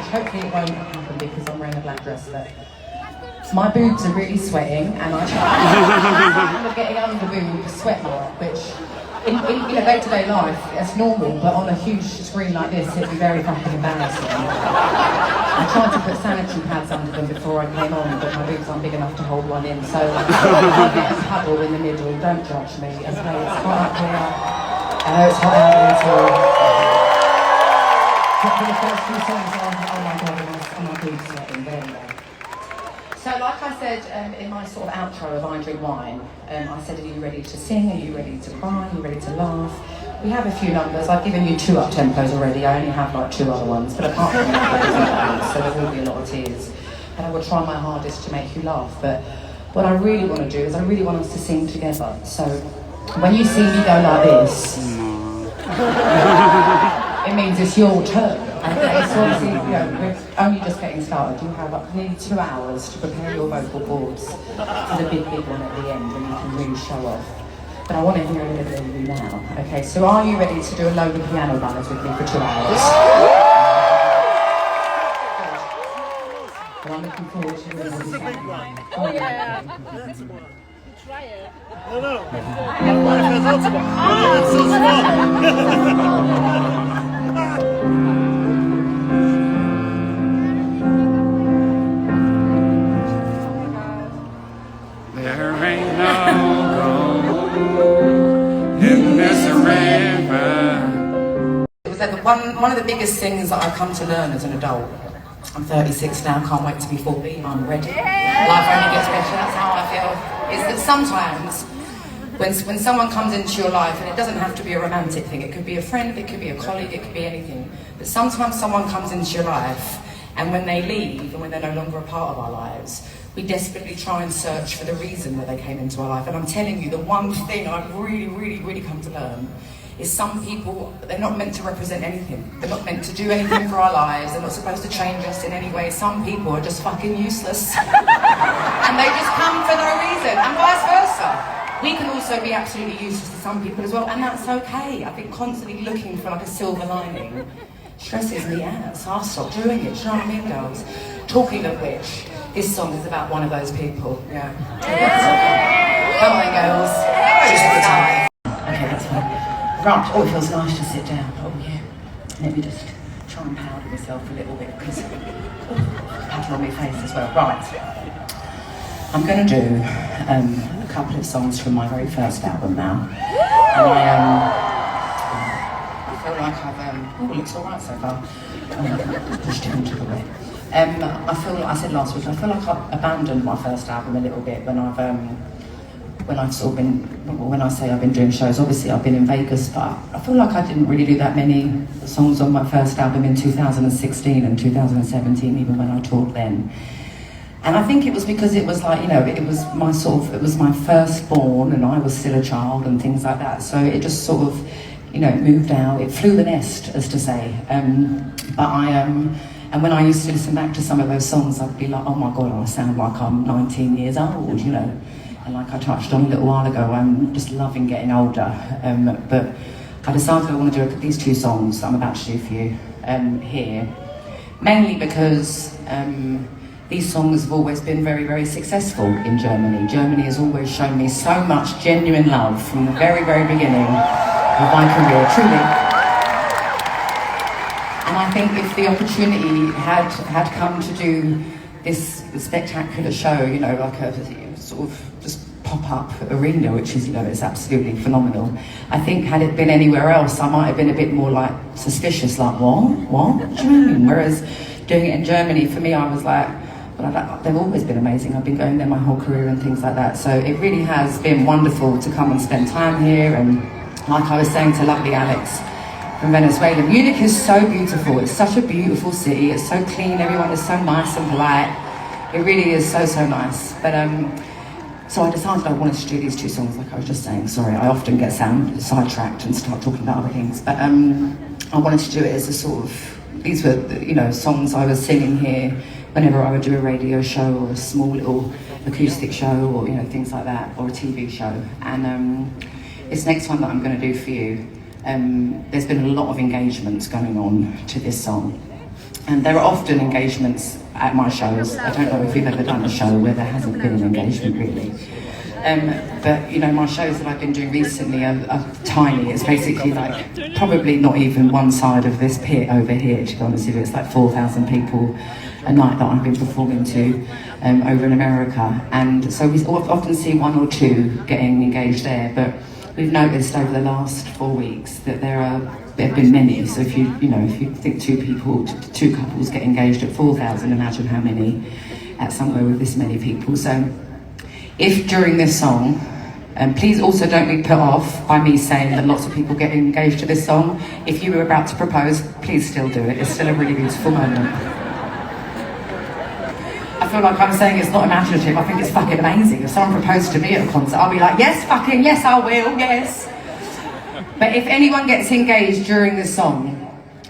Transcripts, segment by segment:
which hopefully it won't happen because I'm wearing a black dress, but my boobs are really sweating, and I'm getting under boob sweat mark, which in day-to-day life, it's normal, but on a huge screen like this, it'd be very fucking embarrassing. I tried to put sanitary pads under them before I came on, but my boobs aren't big enough to hold one in, so I get a puddle in the middle. Don't judge me. Okay, it's hot up here. I know it's hot out here too. But for the first few songs, oh my god, my boobs sweating. There we go. So like I said in my sort of outro of I Drink Wine, I said, are you ready to sing? Are you ready to cry? Are you ready to laugh? We have a few numbers. I've given you 2 up-tempos already. I only have like 2 other ones, but apart from that, so there will be a lot of tears. And I will try my hardest to make you laugh. But what I really want to do is I really want us to sing together. So when you see me go like this, it means it's your turn. Okay, so obviously, we're only just getting started. You have nearly 2 hours to prepare your vocal cords for the big one at the end, and you can really show off. But I want to hear a little bit of you now. Okay, so are you ready to do a load of piano ballers with me for 2 hours? Well, I'm looking forward to it. Oh yeah. Try it. No. It's so small. There ain't no gold in this river. It was like one of the biggest things that I've come to learn as an adult. I'm 36 now, can't wait to be 40, I'm ready. Life only gets better, that's how I feel. Is that sometimes when someone comes into your life, and it doesn't have to be a romantic thing, it could be a friend, it could be a colleague, it could be anything, but sometimes someone comes into your life, and when they leave, and when they're no longer a part of our lives, we desperately try and search for the reason that they came into our life. And I'm telling you, the one thing I've really come to learn is some people, they're not meant to represent anything. They're not meant to do anything for our lives. They're not supposed to change us in any way. Some people are just fucking useless. And they just come for no reason, and vice versa. We can also be absolutely useless to some people as well, and that's okay. I think constantly looking for like a silver lining stresses me out, so I'll stop doing it. Do you know what I mean, girls? Talking of which, this song is about one of those people. Yeah. Come on, girls. Just for the time. Okay, that's fine. Right. Oh, it feels nice to sit down. Oh, yeah. Let me just try and powder myself a little bit, because powder on my face as well. Right. I'm going to do a couple of songs from my very first album now. And I feel like I've... oh, it looks all right so far. Pushed it into the way. I feel like I said last week, I feel like I've abandoned my first album a little bit when I've sort of been, when I say I've been doing shows, obviously I've been in Vegas, but I feel like I didn't really do that many songs on my first album in 2016 and 2017, even when I toured then. And I think it was because it was like, it was my firstborn, and I was still a child and things like that, so it just sort of, moved out, it flew the nest, as to say. And when I used to listen back to some of those songs, I'd be like, oh my God, I sound like I'm 19 years old, And like I touched on a little while ago, I'm just loving getting older. But I decided I want to do these 2 songs that I'm about to do for you here. Mainly because these songs have always been very successful in Germany. Germany has always shown me so much genuine love from the very beginning of my career, truly. And I think if the opportunity had come to do this spectacular show, like a sort of just pop-up arena, which is, it's absolutely phenomenal. I think had it been anywhere else, I might have been a bit more like suspicious, like what do you mean? Whereas doing it in Germany, for me, I was like, well, they've always been amazing. I've been going there my whole career and things like that. So it really has been wonderful to come and spend time here. And like I was saying to lovely Alex from Venezuela, Munich is so beautiful. It's such a beautiful city. It's so clean. Everyone is so nice and polite. It really is so nice. But so I decided I wanted to do these 2 songs, like I was just saying. Sorry, I often get sidetracked and start talking about other things. But I wanted to do it as a sort of, these were, songs I was singing here whenever I would do a radio show or a small little acoustic show, or things like that, or a TV show. And this next one that I'm going to do for you, there's been a lot of engagements going on to this song, And there are often engagements at my shows. I don't know if you've ever done a show where there hasn't been an engagement, really. But you know, my shows that I've been doing recently are tiny. It's basically like probably not even one side of this pit over here, to be honest with you. It's like 4,000 people a night that I've been performing to over in America. And so we often see one or two getting engaged there, but we've noticed over the last 4 weeks that there have been many. So if you think two couples get engaged at 4,000, imagine how many at somewhere with this many people. So if during this song, and please also don't be put off by me saying that lots of people get engaged to this song. If you were about to propose, please still do it. It's still a really beautiful moment. I feel like I'm saying it's not imaginative. I think it's fucking amazing. If someone proposed to me at a concert, I'll be like, yes, fucking yes, I will, yes. But if anyone gets engaged during this song,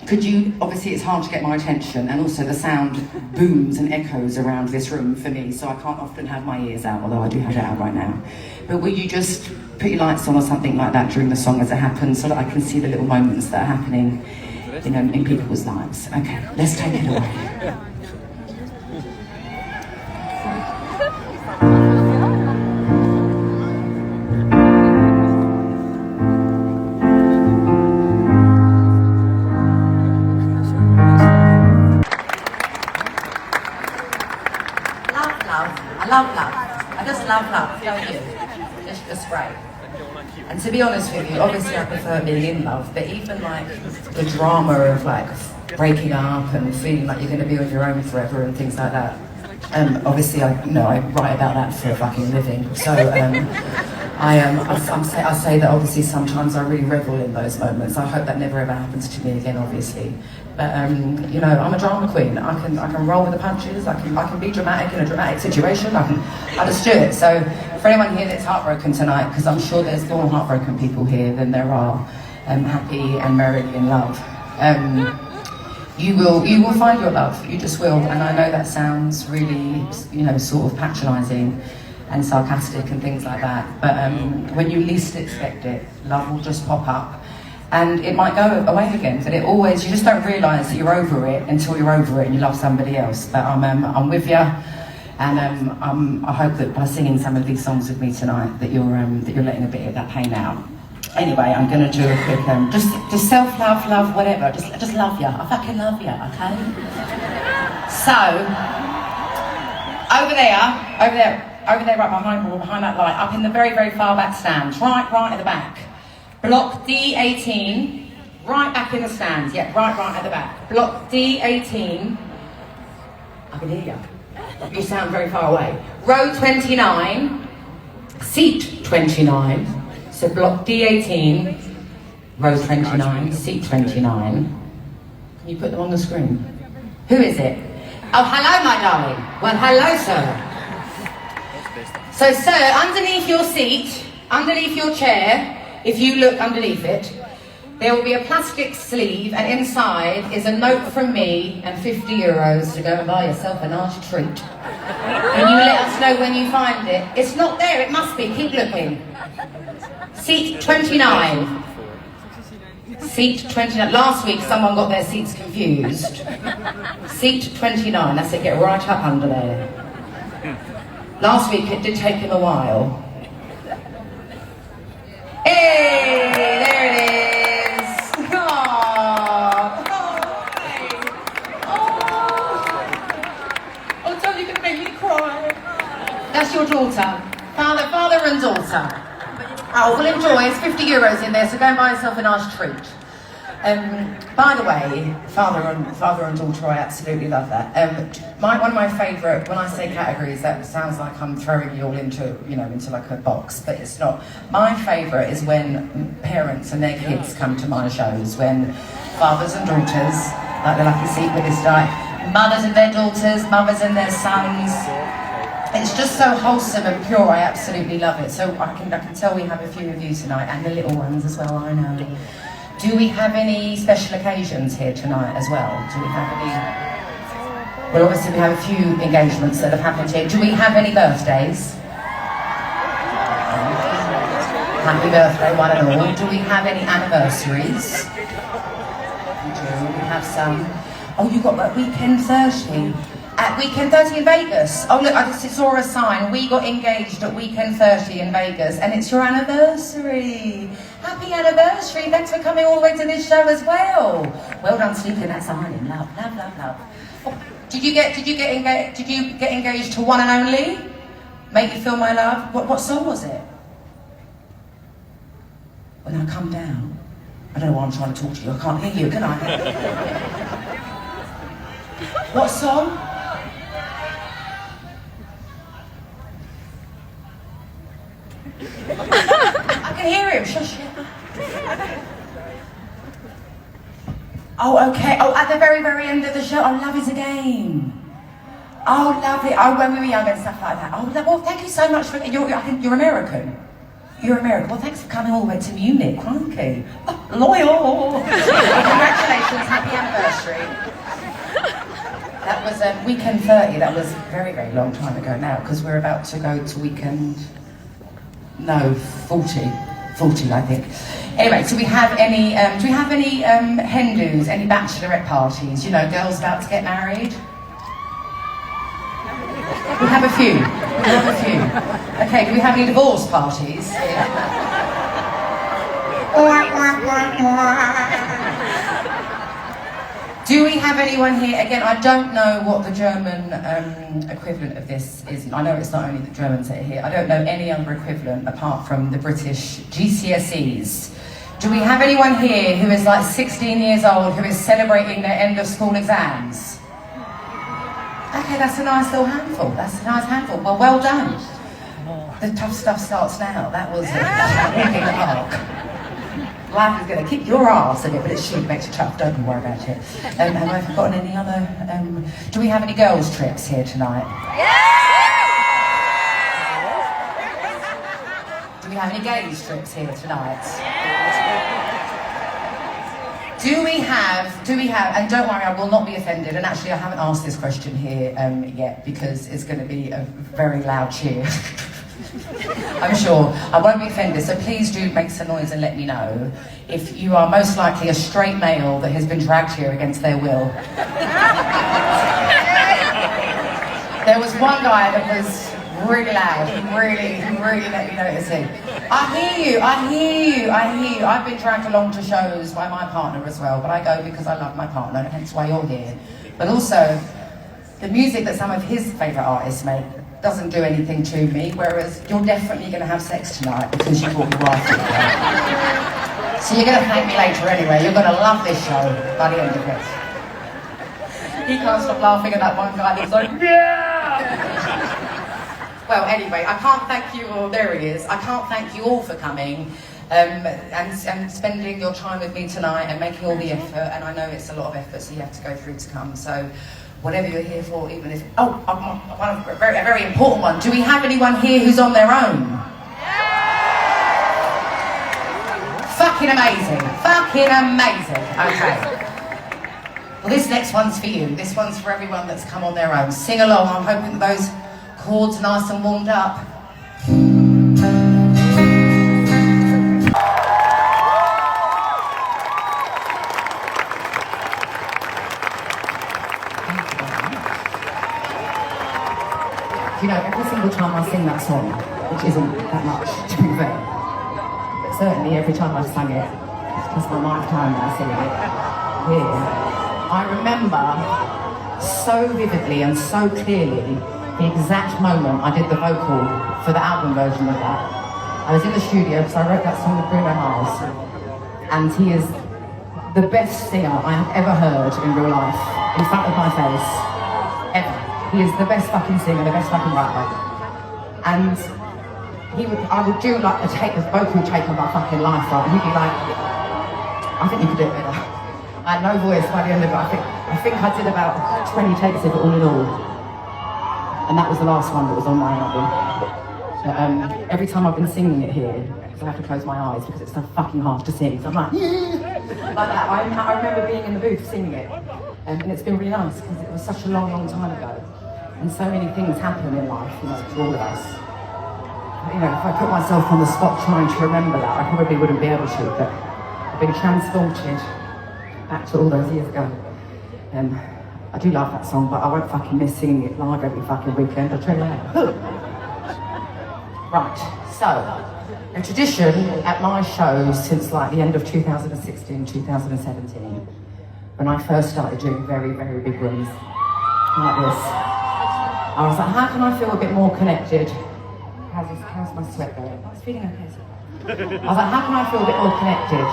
could you, obviously it's hard to get my attention, and also the sound booms and echoes around this room for me, so I can't often have my ears out, although I do have it out right now. But will you just put your lights on or something like that during the song as it happens, so that I can see the little moments that are happening, you know, in people's lives. Okay, let's take it away. I just love love, don't you? It's just great. And to be honest with you, obviously I prefer being in love, but even like the drama of like breaking up and feeling like you're going to be on your own forever and things like that. Obviously I write about that for a fucking living. So I say that obviously sometimes I really revel in those moments. I hope that never ever happens to me again, obviously. But you know, I'm a drama queen. I can roll with the punches. I can be dramatic in a dramatic situation. I just do it. So for anyone here that's heartbroken tonight, because I'm sure there's more heartbroken people here than there are happy and merrily in love. You will find your love. You just will. And I know that sounds really, you know, sort of patronising and sarcastic and things like that. But when you least expect it, love will just pop up. And it might go away again, but you just don't realise that you're over it until you're over it and you love somebody else. But I'm with you, and I hope that by singing some of these songs with me tonight that you're letting a bit of that pain out. Anyway, I'm going to do a quick, just self-love, love, whatever, just love you. I fucking love you, okay? So, over there, right behind that light, up in the very, very far back stand, right at the back. Block D18, right back in the stands, yeah, right at the back. Block D18, I can hear you. You sound very far away. Row 29, seat 29. So block D18, row 29, seat 29. Can you put them on the screen? Who is it? Oh, hello, my darling. Well, hello, sir. So, sir, underneath your seat, underneath your chair, if you look underneath it, there will be a plastic sleeve, and inside is a note from me and €50 to go and buy yourself a nice treat. And you let us know when you find it. It's not there, it must be, keep looking. Seat 29. Seat 29. Last week someone got their seats confused. Seat 29, that's it, get right up under there. Last week it did take him a while. Hey, there it is. Oh, Tony, you're gonna make me cry. That's your daughter, father and daughter. Oh, well, enjoy. It's €50 in there, so go and buy yourself a nice treat. By the way, father and daughter, I absolutely love that. One of my favourite, when I say categories, that sounds like I'm throwing you all into like a box, but it's not. My favourite is when parents and their kids come to my shows, when fathers and daughters, like the lucky seat with this guy, mothers and their daughters, mothers and their sons. It's just so wholesome and pure, I absolutely love it. So I can tell we have a few of you tonight, and the little ones as well, I know. Do we have any special occasions here tonight as well? Do we have any? Well, obviously we have a few engagements that have happened here. Do we have any birthdays? Happy birthday, one and all. Do we have any anniversaries? We do, we have some. Oh, you got that Weekend 30. At Weekend 30 in Vegas. Oh look, I just saw a sign. We got engaged at Weekend 30 in Vegas and it's your anniversary. Happy anniversary. Thanks for coming all the way to this show as well. Well done sleeping that sign in. Love, love, love, love. Oh, did you get engaged to one and only? Make You Feel My Love? What song was it? When I Come Down. I don't know why I'm trying to talk to you. I can't hear you, can I? What song? I can hear him. Shush. Oh, okay. Oh, at the very, very end of the show. Oh, Love Is a Game. Oh, lovely. Oh, when we were young and stuff like that. Oh, well, thank you so much for... I think you're American. You're American. Well, thanks for coming all the way to Munich. Crikey. Oh, loyal. Congratulations. Happy anniversary. That was Weekend 30. That was a very, very long time ago now, because we're about to go to Weekend... No, 40, I think. Anyway, do we have any hen do's, any bachelorette parties? You know, girls about to get married? We have a few. Okay, do we have any divorce parties? Do we have anyone here? Again, I don't know what the German equivalent of this is. I know it's not only the Germans that are here. I don't know any other equivalent apart from the British GCSEs. Do we have anyone here who is like 16 years old who is celebrating their end of school exams? Okay, that's a nice little handful. That's a nice handful. Well done. The tough stuff starts now. That was a walk in the park. Life is going to kick your ass in it, but it should make you tough. Don't worry about it. Have I forgotten any other? Do we have any girls' trips here tonight? Do we have any gays' trips here tonight? Do we have? And don't worry, I will not be offended. And actually, I haven't asked this question here yet because it's going to be a very loud cheer. I'm sure. I won't be offended, so please do make some noise and let me know if you are most likely a straight male that has been dragged here against their will. There was one guy that was really loud. He really let me notice it. I hear you. I've been dragged along to shows by my partner as well, but I go because I love my partner, hence why you're here. But also, the music that some of his favourite artists make doesn't do anything to me, whereas you're definitely going to have sex tonight because you brought your wife with you. So you're going to thank me later anyway. You're going to love this show by the end of it. He can't stop laughing at that one guy that's like, yeah! Well, anyway, I can't thank you all. There he is. I can't thank you all for coming and spending your time with me tonight and making all the effort. And I know it's a lot of effort, so you have to go through to come. So whatever you're here for, even if... Oh, a very important one. Do we have anyone here who's on their own? Fucking amazing. Okay. Well, this next one's for you. This one's for everyone that's come on their own. Sing along. I'm hoping that those chords are nice and warmed up. You know, every single time I sing that song, which isn't that much, to be fair, but certainly every time I've sung it, it's my lifetime that I sing it here, I remember so vividly and so clearly the exact moment I did the vocal for the album version of that. I was in the studio because I wrote that song with Bruno Mars, and he is the best singer I have ever heard in real life, in front of my face, ever. He is the best fucking singer, the best fucking writer. And I would do like a vocal take of my fucking life, right? And he'd be like, I think you could do it better. I had no voice by the end of it. I think I did about 20 takes of it all in all. And that was the last one that was on my album. But, every time I've been singing it here, I have to close my eyes because it's so fucking hard to sing. So I'm like, yeah! Like that. I remember being in the booth singing it. And it's been really nice because it was such a long time ago. And so many things happen in life, you know, to all of us. You know, if I put myself on the spot trying to remember that, I probably wouldn't be able to, but I've been transported back to all those years ago. I do love that song, but I won't fucking miss singing it live every fucking weekend. I'll tell you that. Right, so, a tradition at my shows since like the end of 2016, 2017, when I first started doing very, very big rooms like this. I was like, how can I feel a bit more connected? How's my sweat going? It's feeling okay. I was like, how can I feel a bit more connected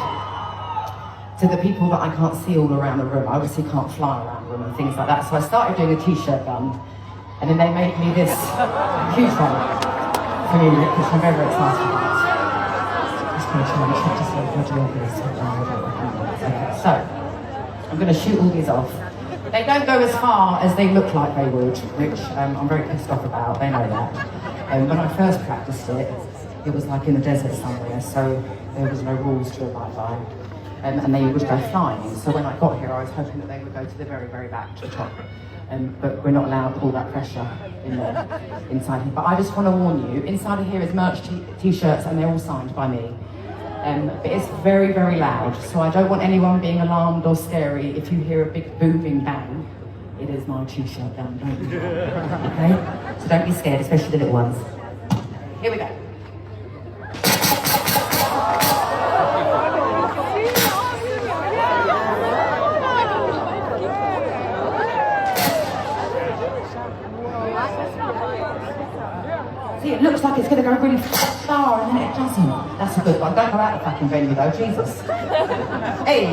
to the people that I can't see all around the room? I obviously can't fly around the room and things like that. So I started doing a t-shirt gun, and then they made me this huge one for me, which I'm very excited about. Just going to try and check to see if I do this. Okay, so I'm going to shoot all these off. They don't go as far as they look like they would, which I'm very pissed off about. They know that. When I first practiced it, it was like in the desert somewhere, so there was no rules to abide by. And they would go flying. So when I got here, I was hoping that they would go to the very, very back, to the top. But we're not allowed all that pressure inside here. But I just want to warn you, inside of here is merch t-shirts, and they're all signed by me. But it's very, very loud, so I don't want anyone being alarmed or scary if you hear a big booming bang. It is my t-shirt gun, don't you? Okay? So don't be scared, especially the little ones. Here we go. See, it looks like it's going to go really far and then it doesn't. That's a good one. Don't go out the fucking venue though, Jesus. Hey,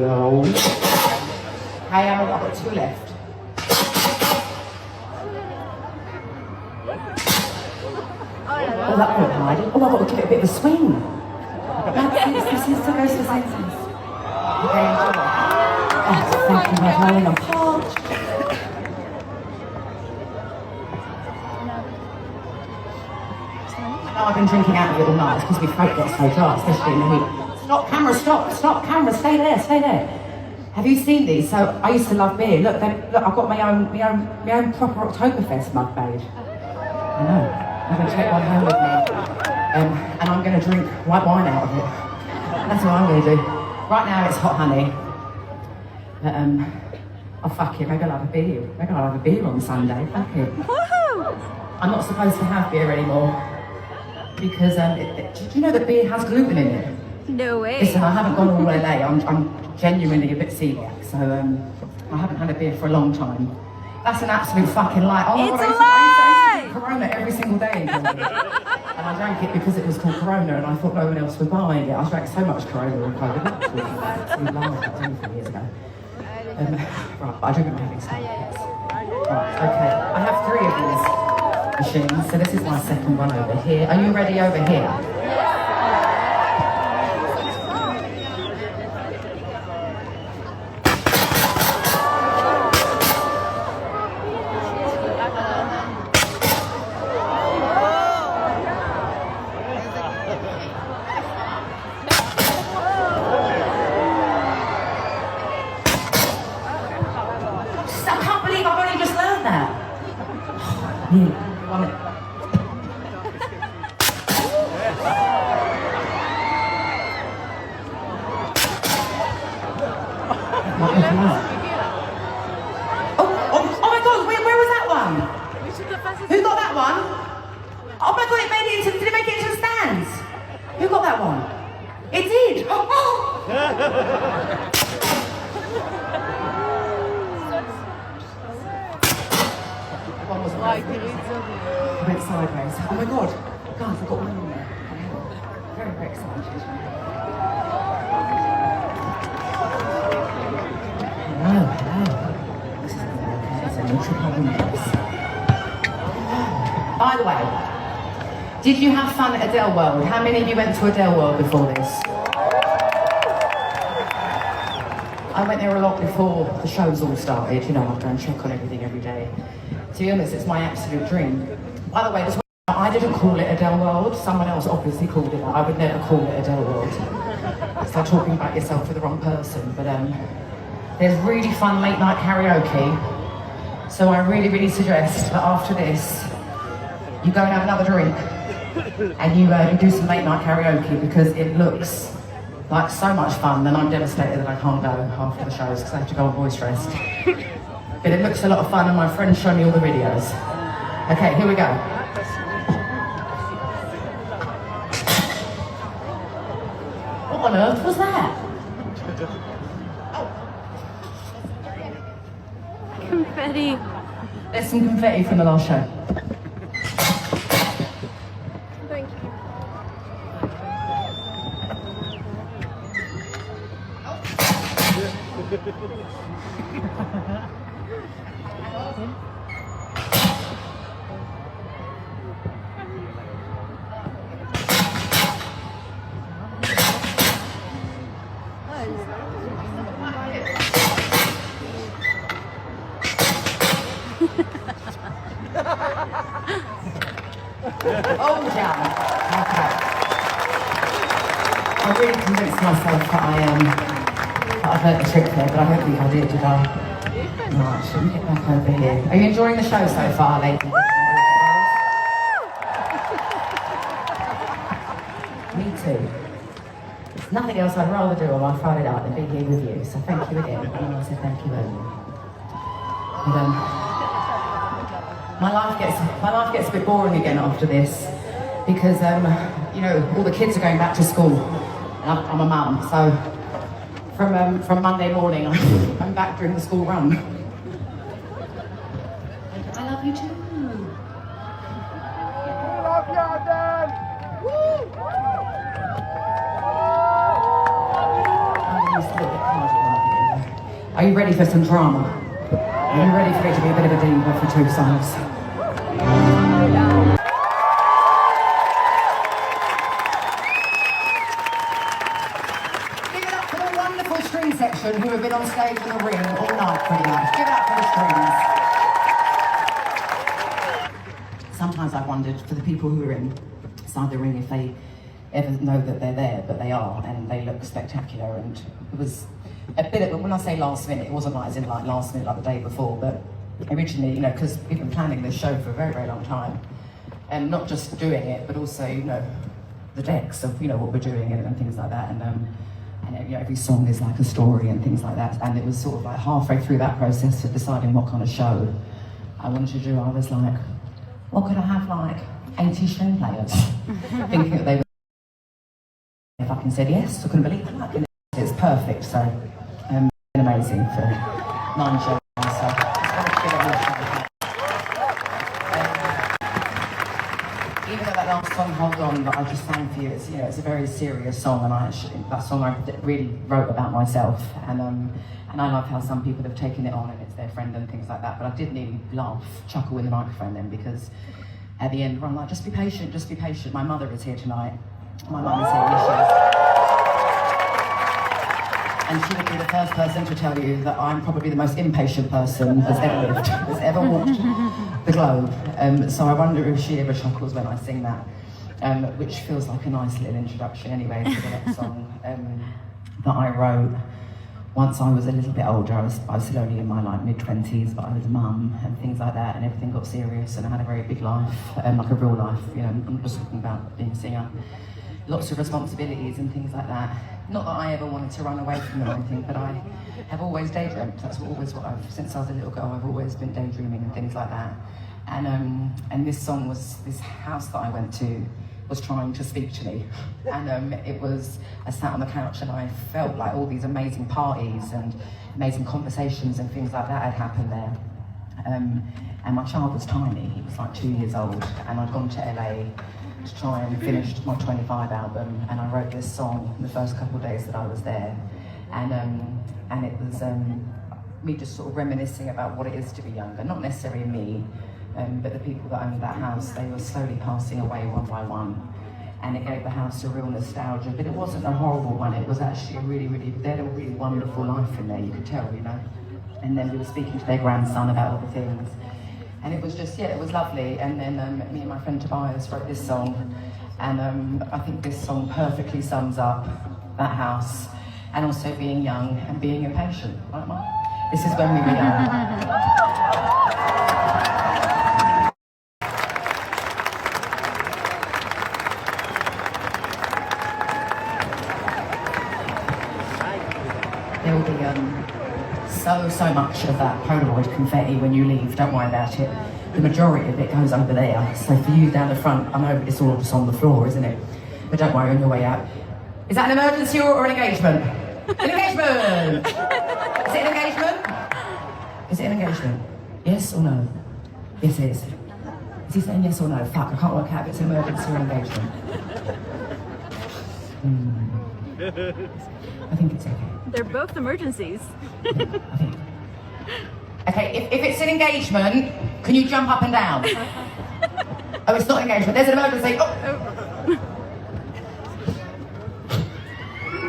oh. Hey, I've got 2 left. Oh, that won't hide it. Oh, I've got to give it a bit of a swing. This is to go to the senses. Okay, enjoy. Oh, thank you, my darling. I'm parched. I've been drinking out of it all night because my throat gets so dry, especially in the heat. Stop camera, stay there. Have you seen these? So I used to love beer. Look, I've got my own proper Oktoberfest mug made. I know. I'm going to take one home with me, and I'm going to drink white wine out of it. That's what I'm going to do. Right now it's hot honey. But oh fuck it, maybe I'll have a beer. Maybe I'll have a beer on Sunday. Fuck it. I'm not supposed to have beer anymore. Because do you know that beer has gluten in it? No way. Listen, I haven't gone all LA. I'm genuinely a bit celiac, so I haven't had a beer for a long time. That's an absolute fucking lie. Oh my It's God, a lie! I used to drink Corona every single day in Corona. And I drank it because it was called Corona, and I thought no one else was buying it. I drank so much Corona in COVID. That was 24 years ago. Right, but I drink it having some. Right, okay. I have 3 of these machines, so this is my second one over here. Are you ready over here? I can't believe I've only just learned that. Yeah. Oh my God, where was that one? Who got that one? Oh my God, did it make it into the stands? Who got that one? It did! Oh. One was right. I went sideways. Oh my God, guys, I got one in there. Very, very excited. Hello. This is a neutral. By the way, did you have fun at Adele World? How many of you went to Adele World before this? I went there a lot before the shows all started. You know, I'd go and check on everything every day. To be honest, it's my absolute dream. By the way, I didn't call it Adele World. Someone else obviously called it that. I would never call it Adele World. Start talking about yourself for the wrong person. But there's really fun late night karaoke. So I really, really suggest that after this, you go and have another drink and you do some late night karaoke because it looks like so much fun, and I'm devastated that I can't go after the shows because I have to go on voice rest. But it looks a lot of fun, and my friends show me all the videos. Okay, here we go. What on earth was that? Confetti. There's some confetti from the last show. Thank you. Oh, yeah. Okay. I really convinced myself that I've learnt the trick there, but I don't think I did, did I? Right, should we get back over here? Are you enjoying the show so far, ladies? Me too. There's nothing else I'd rather do on my Friday night than be here with you, so thank you again. I know I said thank you earlier. And, my life gets a bit boring again after this because you know, all the kids are going back to school and I'm a mum, so from Monday morning I'm back during the school run. I love you too. Love you, Adele! Are you ready for some drama? Are you ready for it to be a bit of a diva for two songs? Give it up for the wonderful string section who have been on stage in the ring all night pretty much. Give it up for the strings. Sometimes I've wondered for the people who are inside the ring if they ever know that they're there, but they are, and they look spectacular. And it was a bit of, when I say last minute, it wasn't like as in like last minute like the day before, but originally, you know, because we've been planning this show for a very, very long time, and not just doing it, but also, you know, the decks of, you know, what we're doing and things like that, and you know, every song is like a story and things like that. And it was sort of like halfway through that process of deciding what kind of show I wanted to do. I was like, well, could I have like 80 string players? Thinking that they would. I fucking said yes. I couldn't believe it. It's perfect. So, amazing for 9 shows. So, even though that last song, Hold On, that I just sang for you, it's, you know, it's a very serious song, and that song I really wrote about myself, and I love how some people have taken it on and it's their friend and things like that, but I did nearly laugh, chuckle in the microphone then, because at the end, I'm like, just be patient, just be patient. My mother is here tonight. My mum is here, yes, she is. And she would be the first person to tell you that I'm probably the most impatient person that's ever lived, that's ever walked the globe. So I wonder if she ever chuckles when I sing that, which feels like a nice little introduction anyway to the next song that I wrote. Once I was a little bit older, I was still only in my like mid-20s, but I was a mum and things like that, and everything got serious, and I had a very big life, like a real life, you know, I'm just talking about being a singer. Lots of responsibilities and things like that. Not that I ever wanted to run away from them or anything, but I have always daydreamed. That's always what I've, since I was a little girl, I've always been daydreaming and things like that. And this song was, this house that I went to was trying to speak to me. And it was, I sat on the couch and I felt like all these amazing parties and amazing conversations and things like that had happened there. And my child was tiny, he was like 2 years old, and I'd gone to LA to try and finish my 25 album, and I wrote this song in the first couple of days that I was there, and it was me just sort of reminiscing about what it is to be younger, not necessarily me, but the people that owned that house. They were slowly passing away one by one, and it gave the house a real nostalgia, but it wasn't a horrible one. It was actually a really, really, they had a really wonderful life in there, you could tell, you know. And then we were speaking to their grandson about all the things. And it was just, yeah, it was lovely. And then me and my friend Tobias wrote this song. And I think this song perfectly sums up that house. And also being young and being impatient, right, Mark? This is when we were young. so much of that Polaroid confetti when you leave, don't worry about it. The majority of it goes over there. So for you down the front, I know it's all just on the floor, isn't it? But don't worry on your way out. Is that an emergency or an engagement? An engagement! Is it an engagement? Is it an engagement? Yes or no? Yes it is. Is he saying yes or no? Fuck, I can't work out if it's an emergency or an engagement. I think it's okay. They're both emergencies. I think. Okay, if it's an engagement, can you jump up and down? Oh, it's not an engagement, there's an emergency. Oh.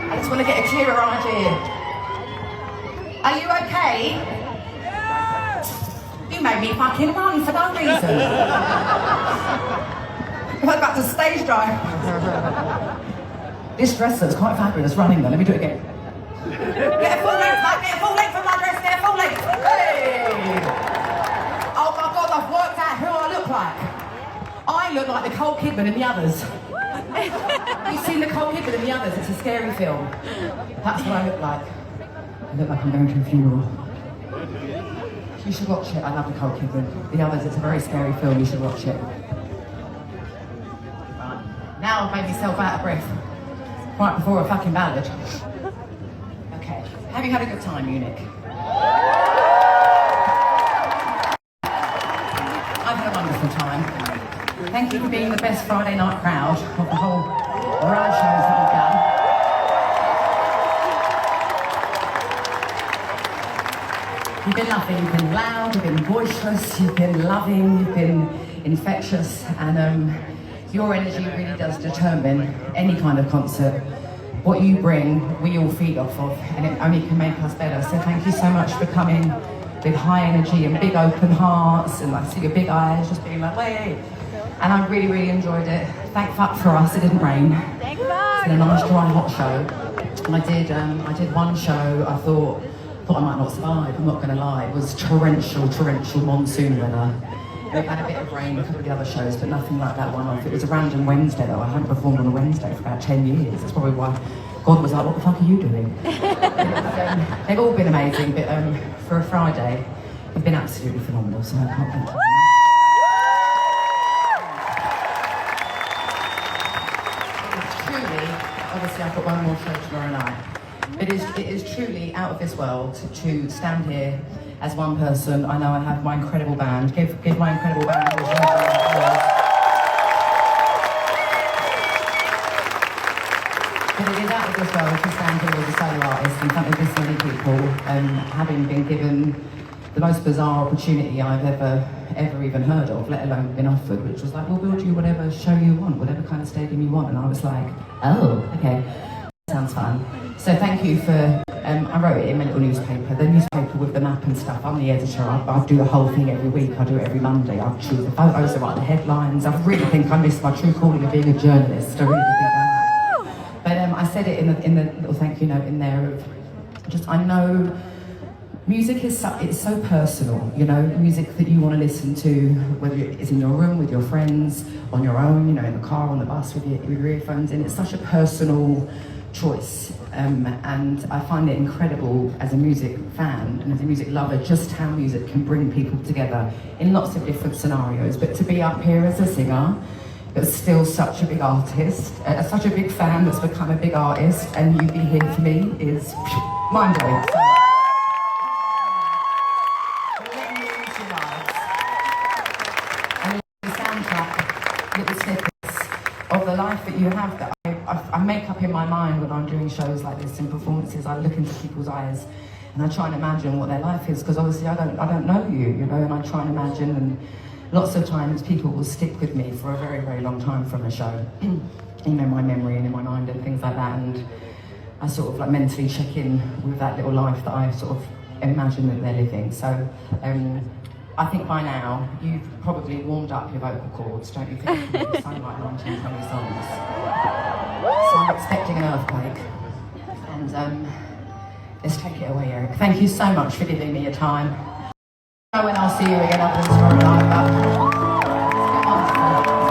I just want to get a clearer idea. Are you okay? You made me fucking run for no reason. What about the stage dive? This dresser's quite fabulous running though, let me do it again. Get a full length, mate, get a full length from my dress, get a full length. Hey! Oh my God, I've worked out who I look like. I look like Nicole Kidman in The Others. You've seen Nicole Kidman in The Others, it's a scary film. That's what I look like. I look like I'm going to a funeral. You should watch it, I love Nicole Kidman. The Others, it's a very scary film, you should watch it. Right. Now I've made myself out of breath. Right before a fucking ballad. Okay, have you had a good time, Munich? I've had a wonderful time. Thank you for being the best Friday night crowd of the whole road shows that we've done. You've been lovely, you've been loud, you've been boisterous, you've been loving, you've been infectious, and your energy really does determine any kind of concert. What you bring, we all feed off of, and it only can make us better. So thank you so much for coming with high energy and big open hearts, and I see your big eyes just being like, wait. And I really, really enjoyed it. Thank fuck for us, it didn't rain. Thank It's been a nice dry hot show. And I did one show, I thought I might not survive, I'm not gonna lie. It was torrential monsoon weather. We've had a bit of rain, a couple of the other shows, but nothing like that one off. It was a random Wednesday though. I hadn't performed on a Wednesday for about 10 years. That's probably why God was like, what the fuck are you doing? They've all been amazing, but for a Friday, they've been absolutely phenomenal, so I can't thank you. It's truly, obviously I've got one more show tomorrow night, but it is truly out of this world to stand here as one person. I know I have my incredible band. Give my incredible band a round of applause. But it is out of this world to stand here as a solo artist in front of this many people, having been given the most bizarre opportunity I've ever even heard of, let alone been offered, which was like, we'll build you whatever show you want, whatever kind of stadium you want. And I was like, oh, okay, sounds fun. So thank you for, I wrote it in my little newspaper, the newspaper with the map and stuff. I'm the editor, I do the whole thing every week, I do it every Monday. I choose the photos, I write the headlines. I really think I missed my true calling of being a journalist. I really think I have. But I said it in the little thank you note in there of, just, I know music is it's so personal, you know, music that you want to listen to, whether it's in your room with your friends, on your own, you know, in the car, on the bus with your earphones in. It's such a personal choice, and I find it incredible as a music fan and as a music lover just how music can bring people together in lots of different scenarios. But to be up here as a singer, but still such a big artist, such a big fan that's become a big artist, and you be here for me is mind-blowing. So, letting you into your lives and the soundtrack, little snippets of the life that you have that I make up in my mind when I'm doing shows like this and performances. I look into people's eyes and I try and imagine what their life is, because obviously I don't know you know, and I try and imagine, and lots of times people will stick with me for a very, very long time from a show, you know, my memory and in my mind and things like that, and I sort of like mentally check in with that little life that I sort of imagine that they're living. So I think by now you've probably warmed up your vocal cords, don't you think? You sound like 19, 20 songs. So I'm expecting an earthquake. And let's take it away, Eric. Thank you so much for giving me your time. I don't know when I'll see you again up in tomorrow night, but it's been wonderful.